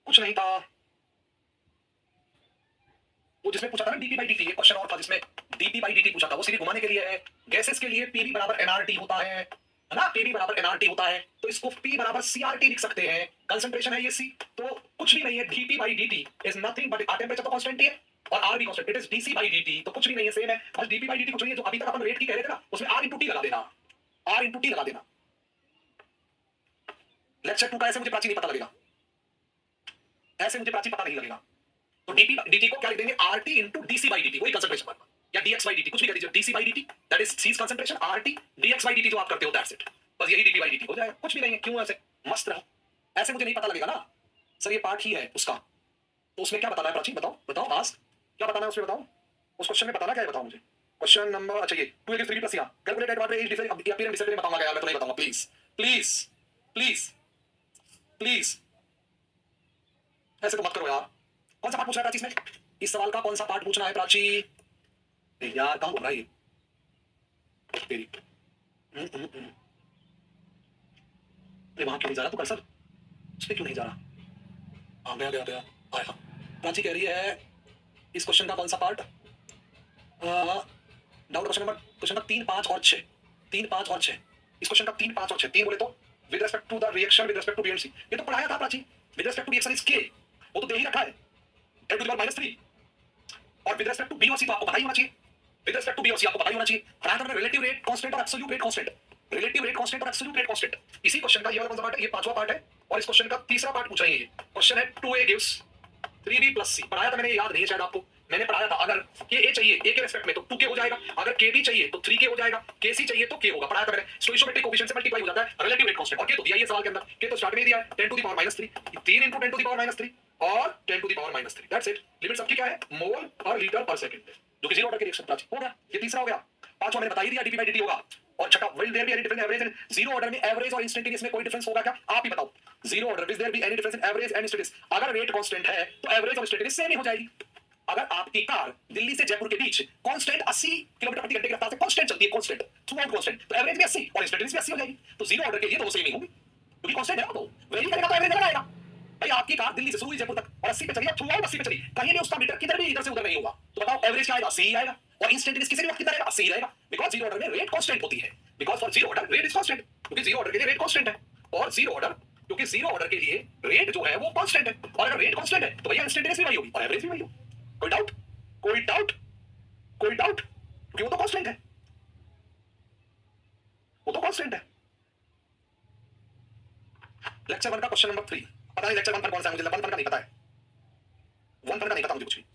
कुछ नहीं था, वो जिसमें पूछा था ना डीपी बाई डीटी, ये क्वेश्चन और था जिसमें डीपी बाई डीटी पूछा था, वो सीवी घुमाने के लिए है। गैसेस के लिए पीवी बराबर एनआरटी होता है ना, पीवी बराबर एनआरटी होता है, तो इसको पी बराबर सीआरटी लिख सकते हैं, कंसंट्रेशन है ये सी, तो कुछ भी नहीं है, DP by DT is nothing but temperature तो कांस्टेंट ही है और आर भी constant, it is DC by DT, तो कुछ भी नहीं है, सेम है, बस डीपी बाई डीटी कुछ नहीं है, जो अभी तक अपन रेट की कह रहे थे ना उसमें आर इंटू टी लगा देना, आर इंटू टी लगा देना। लेक्चर 2 का ऐसे मुझे प्राची नहीं पता लगेगा, ऐसे मुझे प्राची पता नहीं लगेगा, तो डीपी डीटी को क्या लिख देंगे, RT into DC by DT, वही कंसंट्रेशन पर, या डीएक्स बाई डीटी, कुछ भी कह दीजिए, DC by DT that is C concentration, RT DX by DT जो आप करते हो दैट्स इट, बस यही डीपी बाई डीटी हो जाएगा, कुछ भी नहीं है। क्यों ऐसे मस्त रहो, ऐसे मुझे नहीं पता लगेगा ना सर, ये पार्ट ही है उसका, तो उसमें क्या बताना है प्राची, बताओ बताओ, आज क्या बताना है उसमें बताओ, उस क्वेश्चन में बताना क्या है बताओ मुझे, क्वेश्चन नंबर, अच्छा ये 2 3 प्लस यहां कैलकुलेट एट इज डिफरेंट, अब अपीयरेंस डिफरेंस बताऊंगा यार, मैं तो नहीं बताऊंगा, प्लीज प्लीज प्लीज प्लीज, ऐसे तो मत करो यार। कौन सा पार्ट पूछ रहा है प्राची इसमें, इस सवाल का कौन सा पार्ट पूछना है प्राची यार, कहां बोल रहा है ये तेरी, अरे वहां क्यों नहीं जा रहा तू कर्सर, उस पे क्यों नहीं जा रहा, हाँ गया गया गया आया। प्राची कह रही है इस क्वेश्चन का कौन सा पार्ट, डाउट क्वेश्चन नंबर 3 5 और 6, 3 5 और 6, इस क्वेश्चन का 3 5 और 6, 3 बोले तो with respect to the reaction with respect to B and C, ये तो पढ़ाया था Prachi, with respect to reaction is के, वो तो दे ही रखा है 10 टू द पावर -3, और विद रिस्पेक्ट टू बी और सी तो आपको पता ही होना चाहिए, विद रिस्पेक्ट टू बी और सी आपको पता ही होना चाहिए, पढ़ाया था रिलेटिव रेट कांस्टेंट और absolute rate constant, relative rate constant और एब्सोल्यूट रेट कांस्टेंट, इसी क्वेश्चन का ये वाला कौन सा पार्ट है, ये 5वां पार्ट है, और इस क्वेश्चन का तीसरा पार्ट पूछ रही है, ये क्वेश्चन है 2a गिव्स 3b + c, पढ़ाया था मैंने, याद नहीं है शायद आपको, मैंने पढ़ाया था, अगर के ए चाहिए ए के रेस्पेक्ट में तो 2k हो जाएगा, अगर के बी चाहिए तो 3k हो जाएगा, के सी चाहिए तो k होगा, पढ़ाया था मैंने, स्टोइकोमेट्रिक कोएफिशिएंट से मल्टीप्लाई हो जाता है रिलेटिव रेट कांस्टेंट, और के तो दिया ही है सवाल के अंदर, के तो स्टार्ट में ही दिया है 10 to the power -3, 3 × 10 to the power -3 और 10 to the power -3, that's it. Limit सबकी क्या है, मोल पर लीटर पर सेकंड, जो कि जीरो ऑर्डर की रिएक्शन प्राची हो गया, ये तीसरा हो गया। पांचवा मैंने बता ही दिया, डीपी बाई डीटी होगा और छठा, will there be any difference average and zero order में एवरेज और इंस्टेंटेनियस में कोई डिफरेंस होगा क्या? आप ही बताओ। Zero order, will there be any difference in average and instantaneous? अगर रेट कांस्टेंट है तो एवरेज और इंस्टेंटेनियस सेम ही हो जाएगी। अगर आपकी कार दिल्ली से जयपुर के बीच कांस्टेंट 80 किलोमीटर प्रति घंटे की रफ्तार से कांस्टेंट चलती है, कांस्टेंट थ्रू आउट कांस्टेंट, तो एवरेज भी 80 और इंस्टेंटेनियस भी 80 हो जाएगी। तो जीरो ऑर्डर के लिए दोनों सेम ही होंगी क्योंकि कांस्टेंट है ना, तो वेरी करेगा तो एवरेज अलग आएगा। भाई आपकी कार दिल्ली से शुरू हुई जयपुर तक और 80 पे चली, थ्रू आउट 80 पे चली, कहीं भी उसका मीटर किधर भी इधर से उधर नहीं होगा, तो बताओ एवरेज क्या आएगा? 80 ही आएगा। और इंस्टेंटेनियस किसी भी वक्त कितना रहेगा? 80 ही रहेगा, बिकॉज़ जीरो ऑर्डर में रेट कांस्टेंट होती है। Because for zero order rate is constant, क्योंकि जीरो ऑर्डर के लिए रेट कांस्टेंट है। और जीरो ऑर्डर, क्योंकि जीरो ऑर्डर के लिए रेट जो है वो कांस्टेंट है, और अगर रेट कांस्टेंट है तो भैया इंस्टेंटेनियस भी वही होगी और एवरेज भी वही होगी। कोई डाउट? कोई डाउट? कोई डाउट? क्योंकि वो तो कांस्टेंट है, वो तो कांस्टेंट है। लेक्चर 1 का क्वेश्चन नंबर 3, पता नहीं लेक्चर 1 पर कौन सा है, मुझे 1 का नहीं पता है, 1 का नहीं पता मुझे कुछ भी,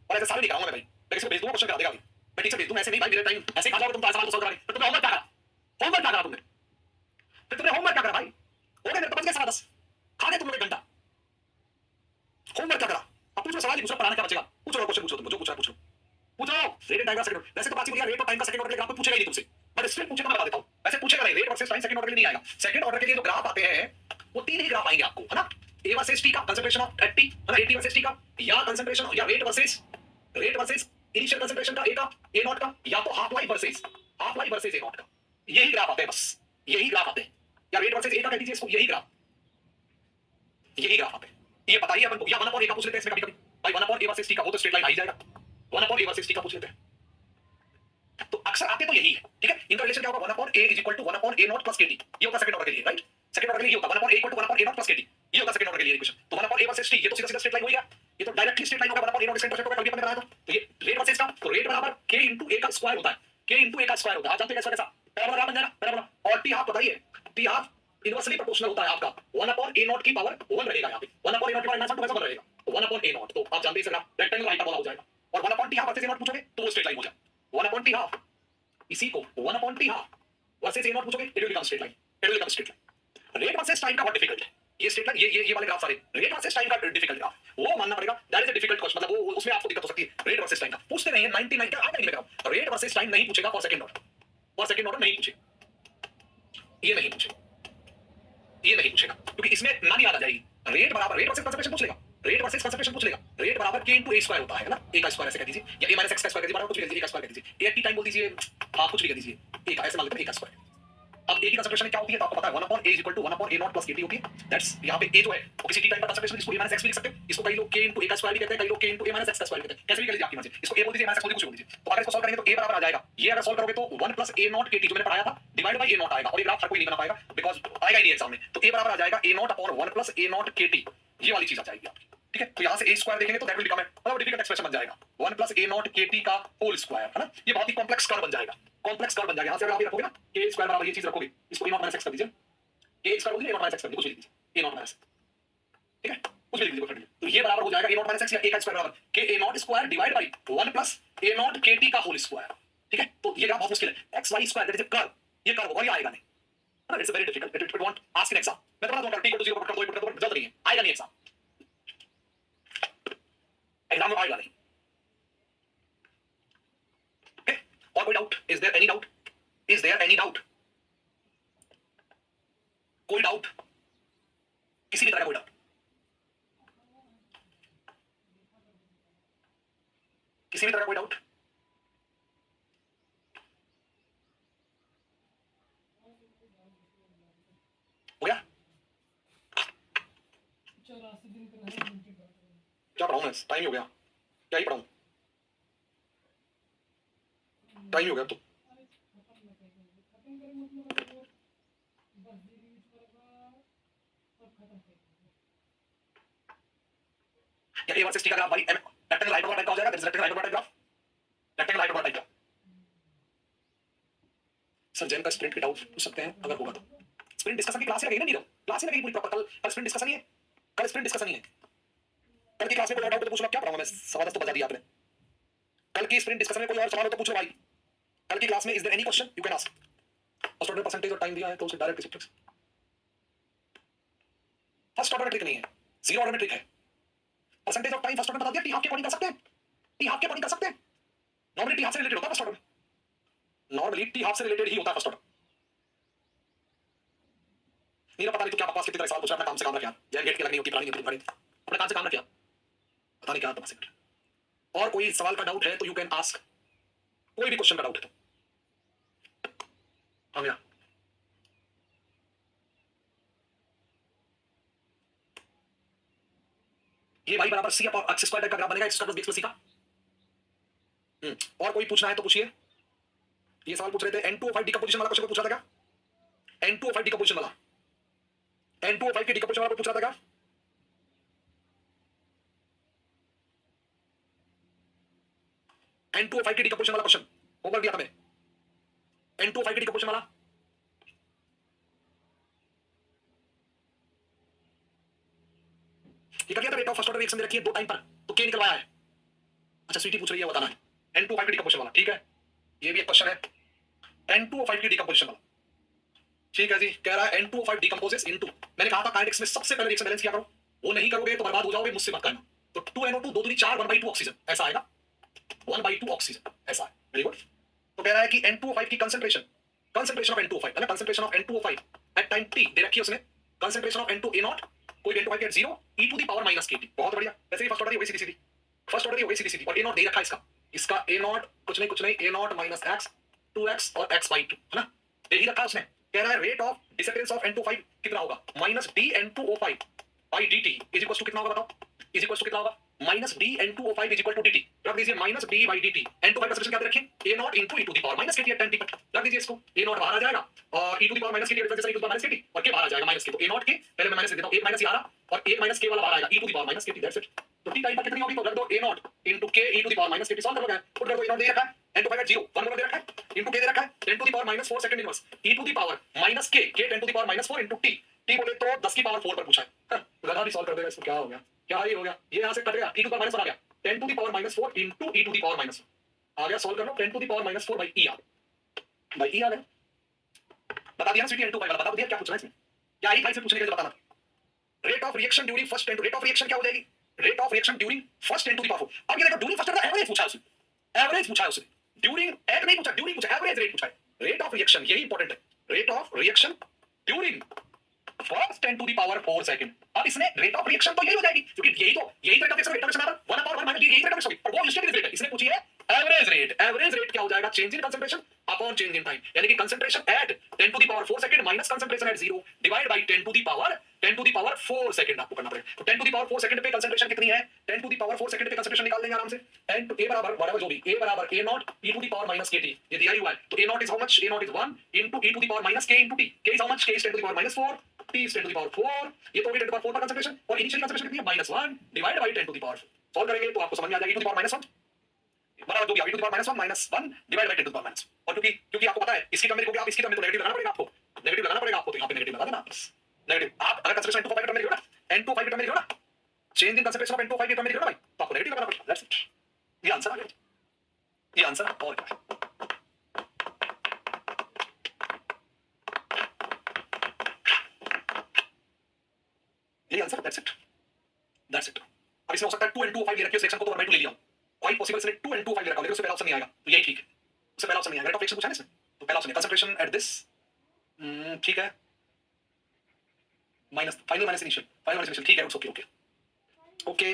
और ऐसे सारे नहीं कराऊंगा मैं भाई, मैं किसी को भेज दूंगा क्वेश्चन करा देगा भाई, मैं टीचर भेज दूं ऐसे नहीं भाई, मेरे टाइम ऐसे खा जाओगे तुम, तो सवाल सॉल्व करा नहीं, तो तुमने होमवर्क क्या करा? होमवर्क क्या करा तुमने? फिर तुमने होमवर्क क्या करा भाई? हो गए मेरे तो बच गए 10:15, खा गए तुम लोग 1 घंटा। होमवर्क क्या करा? अब पूछो सवाल ही पूछो, पढ़ाने क्या बचेगा? पूछो क्वेश्चन, पूछो तुम जो पूछना पूछो, पूछो। रेट एंड टाइम का सेकंड, वैसे तो बात ही रेट और टाइम का सेकंड ऑर्डर के ग्राफ पूछेगा ही नहीं तुमसे, बट स्टिल पूछेगा, मैं बता देता हूं, वैसे पूछेगा नहीं, rate versus time second order के लिए नहीं आएगा। सेकंड ऑर्डर के लिए जो ग्राफ आते हैं वो 3 ही ग्राफ आएंगे आपको, है ना? ए वर्सेस टी का, कंसंट्रेशन ऑफ एट टी, है ना, 80 वर्सेस टी का, या कंसंट्रेशन या रेट वर्सेस इनिशियल कंसंट्रेशन का, ए का, ए नॉट का, या तो half life versus A not का। यही ग्राफ आते हैं, बस यही ग्राफ आते हैं, या रेट वर्सेस ए का कह दीजिए इसको, यही ग्राफ आते हैं। ये बताइए अपन को, या 1 अपॉन ए का पूछ लेते हैं इसमें कभी-कभी भाई, 1 अपॉन ए वर्सेस टी का, वो तो स्ट्रेट लाइन आ ही जाएगा, 1 अपॉन ए वर्सेस टी का पूछ लेते हैं। तो अक्सर आते तो यही है, ठीक है। इनका रिलेशन क्या होगा? 1 upon A is equal to 1 upon A naught plus KT, ये होता है सेकंड ऑर्डर के लिए, राइट? सेकंड ऑर्डर के लिए ये होता है 1 upon A equal to 1 upon A naught plus KT, ये होता है सेकंड ऑर्डर के लिए इक्वेशन। तो 1 अपॉन ए वर्सेस टी, ये तो सीधा सीधा स्ट्रेट लाइन हो गया, ये तो डायरेक्टली स्ट्रेट लाइन होगा, 1 अपॉन ए नॉट इसका इंटरसेप्ट होगा, कभी अपन ने बनाया था। तो ये रेट वर्सेस का, तो रेट बराबर k इनटू a का स्क्वायर होता है, k इनटू a का स्क्वायर होता है, आप जानते हैं कैसा कैसा पैराबोला बन जाएगा, पैराबोला। और टी हाफ बताइए, टी हाफ इनवर्सली प्रोपोर्शनल होता है आपका 1 अपॉन ए नॉट की पावर 1 रहेगा, यहाँ पे 1 अपॉन ए नॉट की पावर -1 तो 1 रहेगा, तो 1 अपॉन ए नॉट, तो आप जानते हैं इसका रेक्टेंगल हाइपरबोला हो जाएगा। और 1 upon T half versus A naught पूछोगे तो वो स्ट्रेट लाइन हो जाएगा, 1 अपॉन टी हाफ इसी को 1 upon T half versus A naught पूछोगे, it will become straight line, it will become straight line. Rate versus time का बहुत डिफिकल्ट है ये स्ट्रेट लाइन, ये वाले ग्राफ सारे रेट वर्सेस टाइम का डिफिकल्ट ग्राफ, वो मानना पड़ेगा, that is a difficult question, मतलब वो उसमें आपको दिक्कत हो सकती है। रेट वर्सेस टाइम का पूछते नहीं है, 99 का आएगा नहीं मेरा, रेट वर्सेस टाइम नहीं पूछेगा फॉर सेकंड ऑर्डर, नहीं पूछे, ये नहीं पूछे, ये नहीं पूछेगा, क्योंकि इसमें ना याद आ जाएगी। रेट बराबर रेट वर्सेस कंसंट्रेशन पूछ लेगा, रेट वर्सेस कंसंट्रेशन पूछ लेगा, रेट बराबर k इनटू a स्क्वायर होता है ना, a का स्क्वायर ऐसे कह दीजिए, या a माइनस x का स्क्वायर कह दीजिए, कुछ भी कह दीजिए, a का स्क्वायर कह दीजिए, a टी टाइम बोल दीजिए, हां कुछ भी कह दीजिए, a का ऐसे मान लेते हैं, a का स्क्वायर। अब a की कंसंट्रेशन क्या होती है तो आपको पता है 1 upon a is equal to 1 upon a not plus kt होती है, दैट्स यहां पे a जो है वो किसी t टाइम का कंसंट्रेशन, इसको a माइनस x भी लिख सकते हैं, इसको कई लोग k इनटू a का स्क्वायर भी कहते हैं, कई लोग k into a minus x का स्क्वायर भी कहते हैं, कैसे भी कह लीजिए आपकी मर्जी, इसको a बोल दीजिए, माइनस x बोल दीजिए, कुछ बोल दीजिए। तो अगर इसको सॉल्व करेंगे तो a बराबर आ जाएगा, ये अगर सॉल्व करोगे तो 1 प्लस a नॉट kt जो मैंने पढ़ाया था डिवाइड बाय a नॉट आएगा, और ये ग्राफ हर कोई नहीं बना पाएगा बिकॉज़ आएगा ही नहीं एग्जाम में, तो a बराबर आ जाएगा a not upon 1 plus a not kt, ये वाली चीज आ जाएगी आपकी, ठीक है। तो यहां से a स्क्वायर देखेंगे तो दैट विल बिकम मतलब डिफिकल्ट एक्सप्रेशन बन जाएगा 1 प्लस a नॉट kt का होल स्क्वायर, है ना, ये बहुत ही कॉम्प्लेक्स कर्व बन जाएगा, कॉम्प्लेक्स कर्व बन जाएगा। यहां से अगर आप ये रखोगे ना k स्क्वायर बराबर ये चीज रखोगे, इसको a नॉट माइनस x कर दीजिए, k स्क्वायर बोल दीजिए a नॉट माइनस x कर दीजिए, कुछ भी लिख दीजिए a नॉट माइनस, ठीक है, कुछ भी लिख दीजिए, तो ये बराबर हो जाएगा a नॉट माइनस x या a का स्क्वायर बराबर k a not square divide by 1 plus a not kt का होल स्क्वायर, ठीक है। तो ये ग्राफ बहुत मुश्किल है, x y square that is a curve, ये कर्व और ये आएगा नहीं, है ना, it's very difficult, it won't ask in exam, मैं बता दूंगा t को 0 पर कर दो, जल्द नहीं है, आएगा नहीं एग्जाम में आएगा नहीं, ओके। और कोई doubt? Is there any doubt? Is there any doubt? कोई डाउट? किसी भी तरह का कोई डाउट? किसी भी तरह का कोई डाउट? हो गया? 84 दिन का है, क्या पढ़ाऊं मैं? टाइम ही हो गया, क्या ही पढ़ाऊं, टाइम ही हो गया। तो या a वर्सेस t का ग्राफ भाई रेक्टेंगल हाइपरबोला टाइप का हो जाएगा, that is rectangle hyperbola type graph, rectangle hyperbola type graph. Sir Jain का स्प्रिंट के डाउट पूछ सकते हैं अगर होगा तो, स्प्रिंट डिस्कशन की क्लास ही लगेगी ना, नीरव क्लास ही लगेगी पूरी प्रॉपर, कल स्प्रिंट डिस्कशन ही है, कल स्प्रिंट डिस्कशन ही है, कल की क्लास में कोई डाउट हो तो पूछ लो, क्या पढ़ाऊंगा मैं, सवा 10 तो बता दिया आपने, कल की स्प्रिंट डिस्कशन में कोई और सवाल हो तो पूछ लो भाई, कल की क्लास में is there any question you can ask, first order percentage और टाइम दिया है तो उसे डायरेक्ट सिंपलेक्स, फर्स्ट ऑर्डर में ट्रिक नहीं है, जीरो ऑर्डर में ट्रिक है, percentage of time first order बता दिया, टी हाफ के अकॉर्डिंग कर सकते हैं, टी हाफ के अकॉर्डिंग कर सकते हैं, नॉर्मली टी हाफ से रिलेटेड होता है फर्स्ट ऑर्डर में, नॉर्मली टी हाफ से रिलेटेड ही होता है फर्स्ट ऑर्डर, मेरा पता नहीं तो क्या बकवास कितनी तरह सवाल पूछ रहा है, अपना काम से काम रख यार। जैन गेट की लगनी होती पुरानी नीति पढ़े, अपने काम से काम रख यार, पता नहीं क्या बकवास है। और कोई सवाल का डाउट है तो यू कैन आस्क, कोई भी क्वेश्चन का डाउट है तो। हाँ भैया, ये y बराबर c अपॉन x स्क्वायर का ग्राफ बनेगा, x square plus b plus c का। और कोई पूछना है तो पूछिए। ये सवाल पूछ रहे थे N2O5 डिकम्पोजिशन वाला क्वेश्चन पूछ रहा था क्या? N2O5 डिकम्पोजिशन वाला, N2O5 के डिकम्पोजिशन वाला पूछ रहा था क्या? N2O5 के डिकम्पोजिशन वाला क्वेश्चन होमवर्क दिया था मैं, N2O5 के डिकम्पोजिशन वाला। ये कर लिया था, rate of first order reaction दे रखी है 2 टाइम पर, तो के निकलवाया है। अच्छा स्वीटी पूछ रही है, बताना है N2O5 के डिकम्पोजिशन वाला, ठीक है। ये भी एक क्वेश्चन है N2O5 के डिकम्पोजिशन वाला, ठीक है जी। कह रहा है N2O5 डिकम्पोजेस इनटू, मैंने कहा था काइनेटिक्स में सबसे पहले रिएक्शन बैलेंस किया करो, वो नहीं करोगे तो बर्बाद हो जाओगे, मुझसे मत करना। तो 2NO2 2 दूनी 4 1/2 ऑक्सीजन, ऐसा आएगा 1/2 ऑक्सीजन, ऐसा है। Very good. तो कह रहा है कि N2O5 की कंसंट्रेशन ऑफ N2O5 है ना, concentration of N2O5 at time t दे रखी है उसने, कंसंट्रेशन ऑफ N2A0 कोई N2O5 के 0 e to the power -kt, बहुत बढ़िया। वैसे ही फर्स्ट ऑर्डर ही होगी सीधी, फर्स्ट ऑर्डर ही होगी सीधी, और A0 दे रखा है इसका A0 कुछ नहीं A0 माइनस x 2x और x/2 है ना, दे ही रखा है उसने। कह रहा है rate of disappearance of N2O5 कितना होगा, -dN2O5 by dt is equal to कितना होगा बताओ, इज इक्वल टू कितना होगा, -dN2O5 is equal to dt। रख दीजिए -d by dt, N2O5 का सब्स्टिट्यूशन क्या दे रखें, A0 into e to the power -kt at 10t। रख दीजिए इसको, A0 बाहर आ जाएगा और e to the power -kt की वजह से e to the power -kt और k बाहर आ जाएगा -k, तो A0 के पहले मैं माइनस लिख देता हूं, 1 माइनस ये आ रहा और 1 माइनस k वाला बाहर आएगा e to the power -kt, that's it. तो t टाइम पर कितनी होगी, तो रख दो A0 into k e to the power -kt, solve कर लो। पुट कर दो, A0 दे रखा है, N2O5 at 0 1 मोलर दे रखा है, into k दे रखा है 10 to the power -4 second inverse e to the power -k 10 to the power -4 into t, t बोले तो 10 की पावर 4 पर पूछा है, लगा भी सॉल्व कर देगा इसको। क्या हो गया, क्या ही हो गया, ये यहां से कट गया, e टू द पावर -1 आ गया, 10 to the power -4 into e to the power -1 आ गया, सॉल्व कर लो, 10 to the power -4 by e आ गया, by e आ गया। बता दिया ना सीटी N2O5 वाला, बता दिया क्या पूछना है इसमें, क्या ही से पूछने के लिए बताना। Rate of reaction during first 10 rate of reaction क्या हो जाएगी, rate of reaction during first 10 to the power 4। अब ये देखो ड्यूरिंग फर्स्ट ऑर्डर एवरेज पूछा है उसने, एवरेज पूछा है उसने, ड्यूरिंग एट नहीं पूछा, ड्यूरिंग पूछा, एवरेज रेट पूछा है। रेट ऑफ रिएक्शन यही इंपॉर्टेंट है, rate of reaction during first 10 to the power 4 second. अब इसने रेट ऑफ रिएक्शन तो यही हो जाएगी, क्योंकि यही तो रेट ऑफ रिएक्शन आता है 1/1 यही रेट ऑफ रिएक्शन, और वो यूज्ड रेट इसने पूछी है एवरेज रेट। एवरेज रेट क्या हो जाएगा, change in concentration upon change in time, यानी कि concentration at 10 to the power 4 second minus concentration at 0 divide by 10 to the power 4 second आपको करना पड़ेगा। तो 10 टू द पावर 4 सेकंड पे कंसंट्रेशन कितनी है, 10 टू द पावर 4 सेकंड पे कंसंट्रेशन निकाल देंगे आराम से, n to a बराबर बराबर जो भी a बराबर a0 e to the power -kt, ये दिया ही हुआ है। तो a0 is how much, a0 is 1 into e to the power -k into t, k is how much, k is 10 to the power -4, t is 10 to the power 4, ये तो 10 to the power 4 का concentration, और initial concentration कितनी है -1 divide by 10 to the power 4। Solve करेंगे तो आपको समझ में आ जाएगा e टू द पावर -1 बराबर जो भी e to the power -1 divide by 10 to the power -1। और क्योंकि आपको पता है इसकी टर्म में लिखोगे आप, इसकी टर्म में तो नेगेटिव लगाना पड़ेगा आपको, नेगेटिव लगाना पड़ेगा आपको, तो यहां पे नेगेटिव लगा देना बस, नेगेटिव। आप अगर कंसंट्रेशन N2O5 के टर्म में लिखो ना, N2O5 के टर्म में लिखो ना, change in concentration of N2O5 के टर्म में लिखो ना भाई, तो आपको नेगेटिव लगाना पड़ेगा, दैट्स इट। ये आंसर आ गया, ये आंसर और क्या है, ये answer, that's it, that's it. अब इसमें हो सकता है 2N2O5 ले रखी है सेक्शन को, तो मैं 2 ले लिया हूं, क्वाइट पॉसिबल इसने 2N2O5 ले रखा हो, लेकिन उससे पहला ऑप्शन नहीं आएगा, तो यही ठीक है, उससे पहला ऑप्शन नहीं आएगा। रेट ऑफ रिएक्शन पूछा है इसमें, तो पहला ऑप्शन है कंसंट्रेशन एट दिस, ठीक है, माइनस फाइनल माइनस इनिशियल, ठीक है, ओके ओके ओके,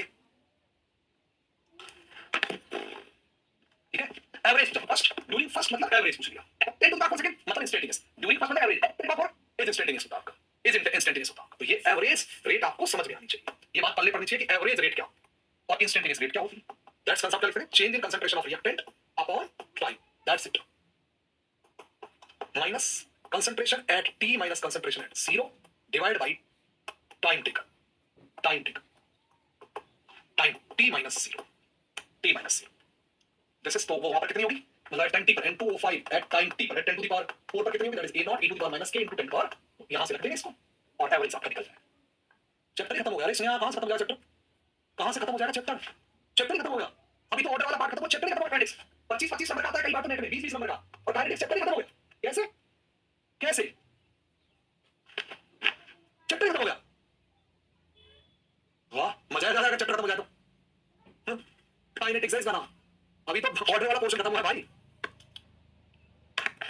ठीक है। एवरेज फर्स्ट, ड्यूरिंग फर्स्ट मतलब एवरेज पूछ लिया, 10 टू द पावर सेकंड मतलब इंस्टेंटेनियस, ड्यूरिंग फर्स्ट मतलब average 10 to the power is instantaneous होता है आपका, इज इंस्टेंटेनियस होता है। तो ये एवरेज रेट आपको समझ में आनी चाहिए, ये बात पहले पढ़नी चाहिए कि एवरेज रेट क्या और इंस्टेंटेनियस रेट क्या होती है। दैट्स कांसेप्ट लिखते हैं, change in concentration of reactant upon time, that's it, minus concentration at t minus concentration at 0 divide by time taken, time t minus 0, t minus 0, this is, तो वो वहां पर कितनी होगी, मतलब टाइम t पर N2O5 एट टाइम t पर 10 to the power 4 पर कितनी होगी, that is a0 e to the power -k into 10 power, यहां से रख देंगे इसको और एवरेज आपका निकल जाएगा। चैप्टर खत्म हो गया, इसमें कहां से खत्म हो जाएगा चैप्टर, कहां से खत्म हो जाएगा चैप्टर, चैप्टर खत्म हो गया, अभी तो ऑर्डर वाला पार्ट खत्म हो, चैप्टर खत्म हो गया। 25 नंबर का आता है कई बार तो नेट में 20 नंबर का, और डायरेक्ट चैप्टर खत्म हो गया, कैसे कैसे चैप्टर खत्म हो गया, वाह मजा आ जाएगा चैप्टर खत्म हो जाए तो। काइनेटिक्स है इसका नाम, अभी तो ऑर्डर वाला पोर्शन खत्म हुआ है भाई,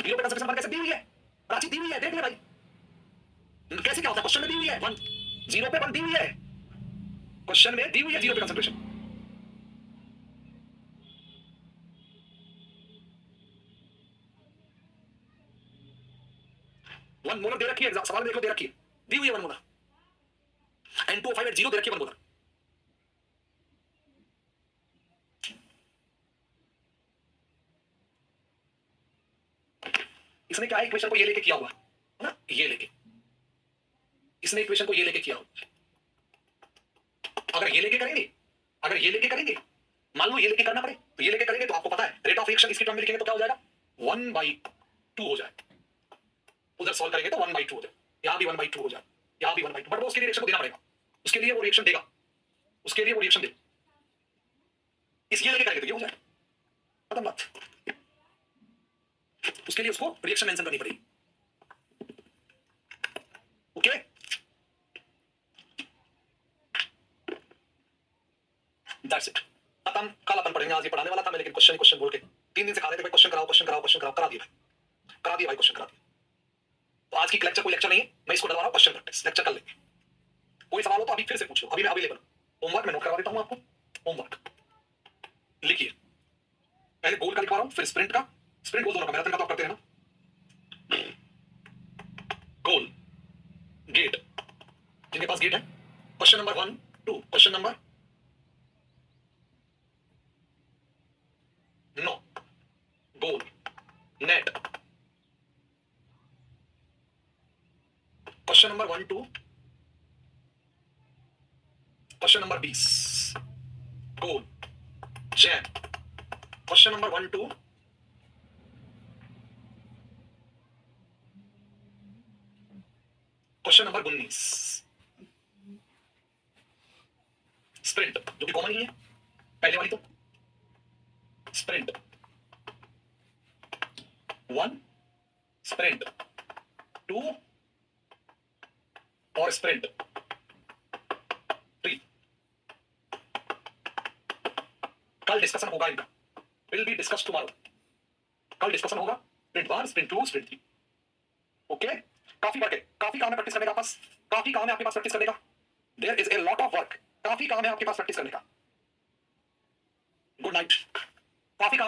जीरो पे कंसंट्रेशन पर कैसे दी हुई है, प्राची दी हुई है, देख ले भाई, कैसे क्या होता है? क्वेश्चन में दी हुई है 1 0 पे 1 दी हुई है, क्वेश्चन में दी हुई है 0 पे कंसंट्रेशन। वन मोलर दे रखी है, सवाल में देख लो, दे रखी है, दी हुई है 1 मोलर। N2O5 at 0 दे रखी है 1 मोलर। इसने क्या है, इक्वेशन को ये लेके किया हुआ है ना, ये लेके, इसने इक्वेशन को ये लेके किया हुआ। अगर ये लेके करेंगे, अगर ये लेके करेंगे, मान लो ये लेके करना पड़े, तो ये लेके करेंगे तो आपको पता है रेट ऑफ रिएक्शन इसकी टर्म में लिखेंगे तो क्या हो जाएगा, 1/2 हो जाए। उधर सॉल्व करेंगे तो 1/2 हो जाए, यहां भी 1/2 हो जाए, यहां भी 1/2, बट वो उसके लिए रिएक्शन को देना पड़ेगा, उसके लिए वो रिएक्शन देगा, उसके लिए वो रिएक्शन दे, इस ये लेके करेंगे तो ये हो जाए, खत्म बात। उसके लिए उसको रिएक्शन मेंशन करनी पड़ेगी। ओके, दैट्स इट, खत्म। कल अपन पढ़ेंगे, आज ये पढ़ाने वाला था मैं, लेकिन क्वेश्चन क्वेश्चन बोल के 3 दिन से खा रहे थे भाई, क्वेश्चन कराओ क्वेश्चन कराओ क्वेश्चन कराओ, करा दिए भाई, करा दिए भाई, क्वेश्चन करा दिए। तो आज की लेक्चर कोई लेक्चर नहीं है, मैं इसको डलवा रहा हूं क्वेश्चन प्रैक्टिस, लेक्चर कर लेंगे। कोई सवाल हो तो अभी फिर से पूछ लो, अभी मैं अवेलेबल हूं। होमवर्क मैं नोट करवा देता हूं आपको, होमवर्क लिखिए, पहले गोल का लिखवा रहा हूं, फिर स्प्रिंट का, स्प्रिंट गोल दोनों का, मैराथन का तो आप करते हैं ना। गोल, गेट, जिनके पास गेट है, question number 1 2, question number no, goal, NET, question number 1 2, question number 20, goal, JAM, question number 1 2, question number 19, sprint जो कि कॉमन ही है पहले वाली, तो स्प्रिंट 1, स्प्रिंट 2 और स्प्रिंट 3। कल डिस्कशन होगा इनका, विल बी डिस्कस टुमारो, कल डिस्कशन होगा स्प्रिंट 1 स्प्रिंट 2 स्प्रिंट 3। ओके, काफी वर्क है, काफी काम है प्रैक्टिस करने का, पास काफी काम है आपके पास प्रैक्टिस करने का, there is a lot of work, काफी काम है आपके पास प्रैक्टिस करने का। गुड नाइट, काफी काम